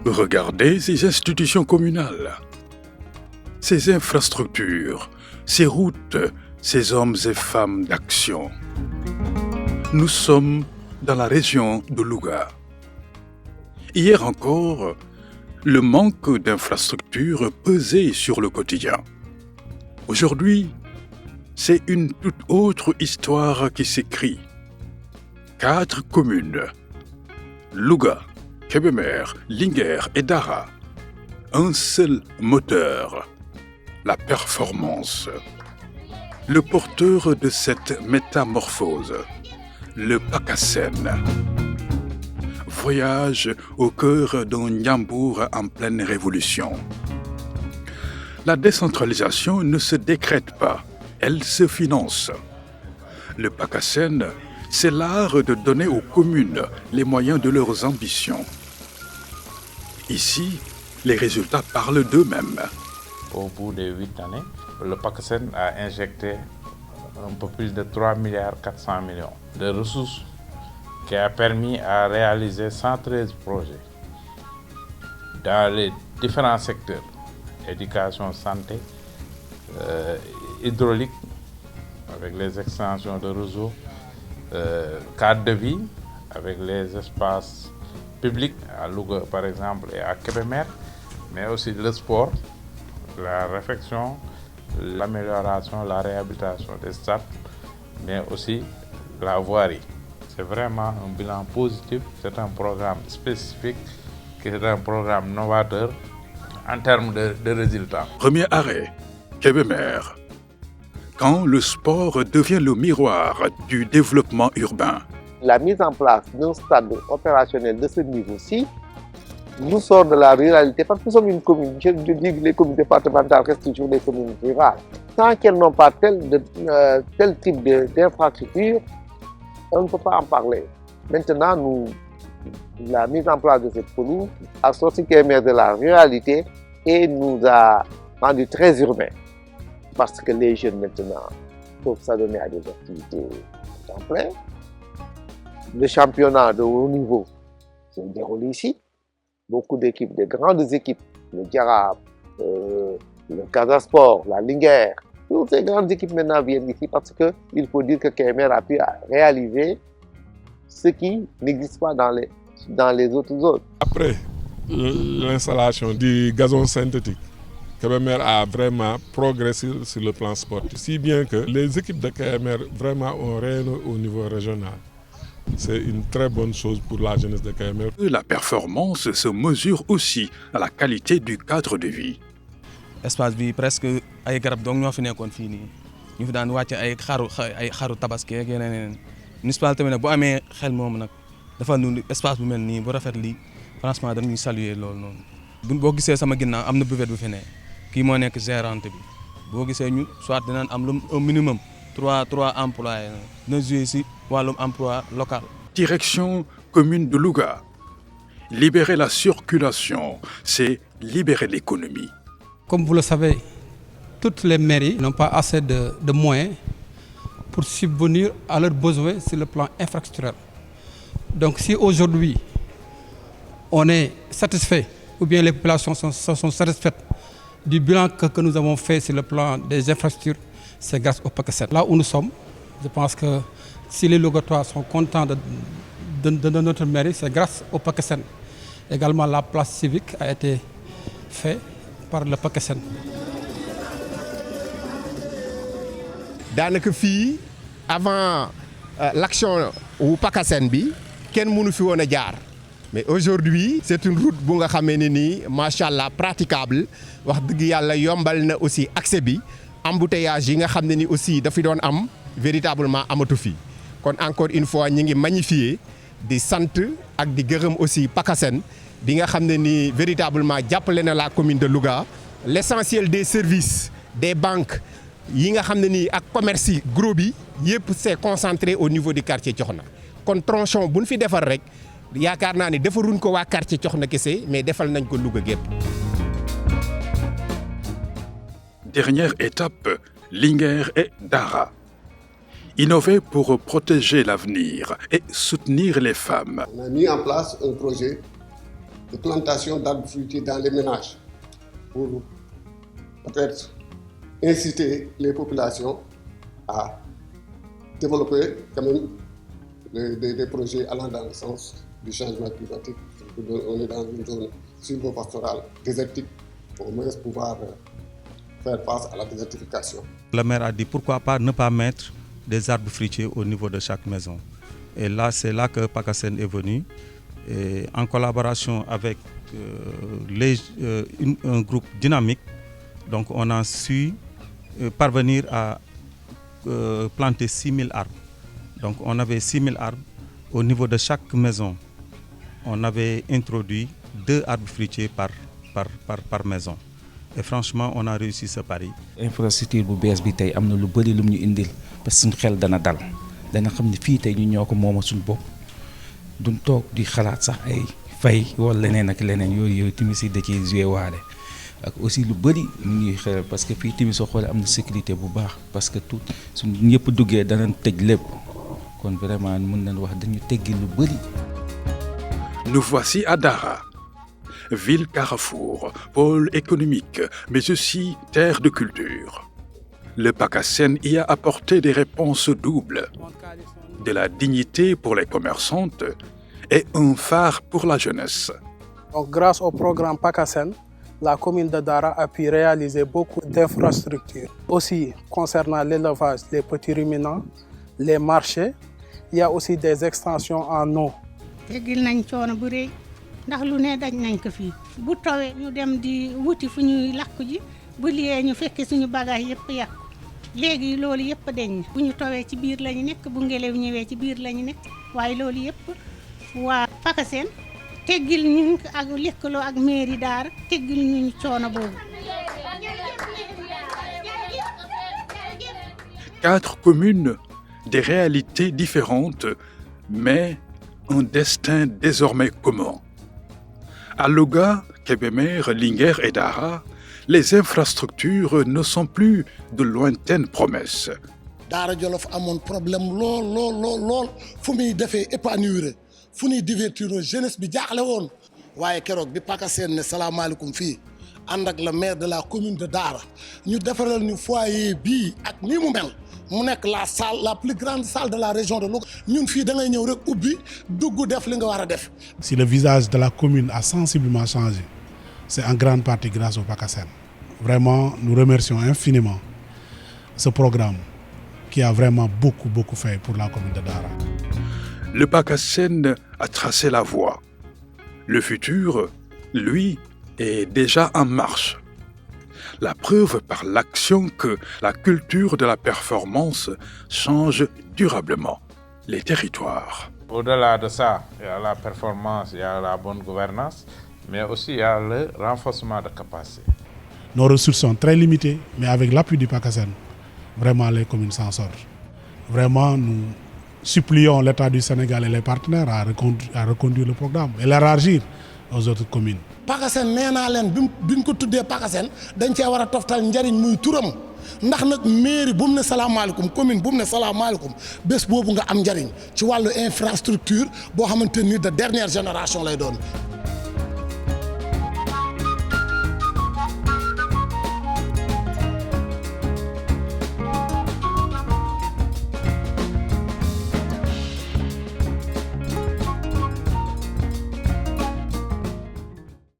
Regardez ces institutions communales, ces infrastructures, ces routes, ces hommes et femmes d'action. Nous sommes dans la région de Louga. Hier encore, le manque d'infrastructures pesait sur le quotidien. Aujourd'hui, c'est une toute autre histoire qui s'écrit. 4 communes, Louga, Kébémer, Linguère et Dara. Un seul moteur, la performance. Le porteur de cette métamorphose, le PACASEN. Voyage au cœur d'un Ndiambour en pleine révolution. La décentralisation ne se décrète pas, elle se finance. Le PACASEN, c'est l'art de donner aux communes les moyens de leurs ambitions. Ici, les résultats parlent d'eux-mêmes. Au bout de 8 années, le PACASEN a injecté un peu plus de 3,4 milliards de ressources qui a permis à réaliser 113 projets dans les différents secteurs, éducation, santé, hydraulique, avec les extensions de réseau, cadre de vie, avec les espaces publics à Louga par exemple et à Kébémer, mais aussi le sport, la réfection, l'amélioration, la réhabilitation des stades, mais aussi la voirie. C'est vraiment un bilan positif, c'est un programme spécifique, c'est un programme novateur en termes de résultats. Premier arrêt, Kébémer. Quand le sport devient le miroir du développement urbain. La mise en place d'un stade opérationnel de ce niveau-ci nous sort de la ruralité parce que nous sommes une commune. Je dis que les communes départementales restent toujours des communes rurales. Tant qu'elles n'ont pas tel type d'infrastructure, on ne peut pas en parler. Maintenant, la mise en place de cette pelouse a sorti Kébémer de la ruralité et nous a rendu très urbains. Parce que les jeunes maintenant peuvent s'adonner à des activités en temps plein. Le championnat de haut niveau se déroule ici. Beaucoup d'équipes, de grandes équipes, le Diarab, le Casa Sport, la Linguère, toutes ces grandes équipes maintenant viennent ici parce qu'il faut dire que Kébémer a pu réaliser ce qui n'existe pas dans les autres zones. Après l'installation du gazon synthétique, Kébémer a vraiment progressé sur le plan sportif, si bien que les équipes de Kébémer vraiment ont rayonné au niveau régional. C'est une très bonne chose pour la jeunesse de Kébémer. La performance se mesure aussi à la qualité du cadre de vie. Espace bi presque ay garab donc ñoo fi nekkoon fii nii ñu fi daan wàcce ay xaru tabaski ak yeneen municipalité bi nag bu amee xel moom nag dafa nu espace bu mel nii bu rafet lii franchement dañuy saluer loolu noonu. Boo gisee sama ginnaaw am na buvette bu fi ne kii moo nekk gérante bi boo gisee ñu soit dinañ am lu un minimum trois employés na jouer si wàllum emploi local. Direction commune de Louga. Libérer la circulation, c'est libérer l'économie. Comme vous le savez, toutes les mairies n'ont pas assez de moyens pour subvenir à leurs besoins sur le plan infrastructurel. Donc si aujourd'hui on est satisfait ou bien les populations sont satisfaites du bilan que nous avons fait sur le plan des infrastructures, c'est grâce au PACASEN. Là où nous sommes, je pense que si les Logatois sont contents de notre mairie, c'est grâce au PACASEN. Également, la place civique a été faite par le PACASEN. Daanaka fii avant l'action au PACASEN bi kenn mënu fi woon a jaar mais aujourd'hui c'est une route bu nga xamee ne nii macha allah praticable wax dëgg yàlla yombal na aussi accès bi embouteillage yi nga xam ne ni aussi dafi doon am véritablement amatu fi kon encore une fois ñi ngi magnifier di sant ak di gërëm aussi PACASEN bi nga xam ne ni véritablement jàppale na la commune de Louga. L'essentiel des services des banques yi nga xam ne nii ak commerce yi gros bi yëpp c'est concentré au niveau du quartier Coxna kon tronçon bu ñu fi defar rek yaakaar naa ne defaruñ ko waa quartier Coxna kese mais defal nañ ko Louga gépp. Dernière étape, Linguère et Dara. Innover pour protéger l'avenir et soutenir les femmes. On a mis en place un projet de plantation d'arbres fruitiers dans les ménages pour peut-être inciter les populations à développer quand même des projets allant dans le sens du changement climatique. On est dans une zone sylvo-pastorale désertique pour au moins pouvoir faire face à la désertification. Le maire a dit pourquoi pas ne pas mettre des arbres fruitiers au niveau de chaque maison. Et là, c'est là que PACASEN est venu. Et en collaboration avec un groupe dynamique, donc on a su parvenir à planter 6000 arbres. Donc on avait 6000 arbres. Au niveau de chaque maison, on avait introduit 2 arbres fruitiers par maison. Et franchement, on a réussi ce pari. Infrastructure bu bees bi tey am na lu bëri lu ñu indil parce que suñu xel dana dal dana xam ne fii tey ñu ñoo ko mooma suñu bopp duñ toog di xalaat sax ay fay wala leneen ak leneen yooyu tamit si da ciy joué waale ak aussi lu bëri lu ñuy xelal parce que fii tamit soo xoolee am na sécurité bu baax parce que tout suñ ñëpp duggee danañ tëj lépp kon vraiment mën nañ wax dañu teggi lu bëri. Nous voici à Dara, ville carrefour, pôle économique, mais aussi terre de culture. Le PACASEN y a apporté des réponses doubles, de la dignité pour les commerçantes et un phare pour la jeunesse. Donc, grâce au programme PACASEN, la commune de Dara a pu réaliser beaucoup d'infrastructures. Aussi, concernant l'élevage, les petits ruminants, les marchés, il y a aussi des extensions en eau. teggil nañ coono bu rëy ndax lu ne daj nañ ko fii bu tawee ñu dem di wuti fu ñuy lakku ji bu liyee ñu fekke suñu bagage yëpp yàqu léegi loolu yëpp deñ bu ñu tawee ci biir lañu nekk bu ngelaw ñëwee ci biir lañu nekk waaye loolu yëpp waa PACASEN teggil ñu ak lëkkaloo ak mairie Dara teggil ñu coono boobu. 4 communes, des réalités différentes, mais un destin désormais commun. À Louga, Kébémer, Linguère et Dara, les infrastructures ne sont plus de lointaines promesses. Dara Jolof amoon problème lool fu muy defee épanouir fu ñuy divertir jeunesse bi jaaxle woon waaye keroog bi PACASEN ne salaamaaleykum fii ànd ak le maire de la commune de Dara ñu defaral ñu foyer bii ak ni mu mel mu nekk la salle la plus grande salle de la région de Louga ñun fii da ngay ñëw rek ubbi dugg def li nga war a def. Si le visage de la commune a sensiblement changé, c'est en grande partie grâce au PACASEN. Vraiment, nous remercions infiniment ce programme qui a vraiment beaucoup fait pour la commune de Dara. Le PACASEN a tracé la voie. Le futur, lui, est déjà en marche. La preuve par l'action que la culture de la performance change durablement les territoires. Au-delà de ça, il y a la performance, il y a la bonne gouvernance, mais aussi il y a le renforcement de capacité. Nos ressources sont très limitées, mais avec l'appui du PACASEN, vraiment les communes s'en sortent. Vraiment, nous supplions l'État du Sénégal et les partenaires à reconduire le programme et l'élargir aux autres communes. PACASEN nee naa leen bi ñu ko tuddee PACASEN dañ cee war a toftal njariñ muy turam ndax nag mairie bu mu ne salaamaaleykum commune bu mu ne salaamaaleykum bés boobu nga am njariñ ci wàllu infrastructure boo xamante ni de dernière génération lay doon.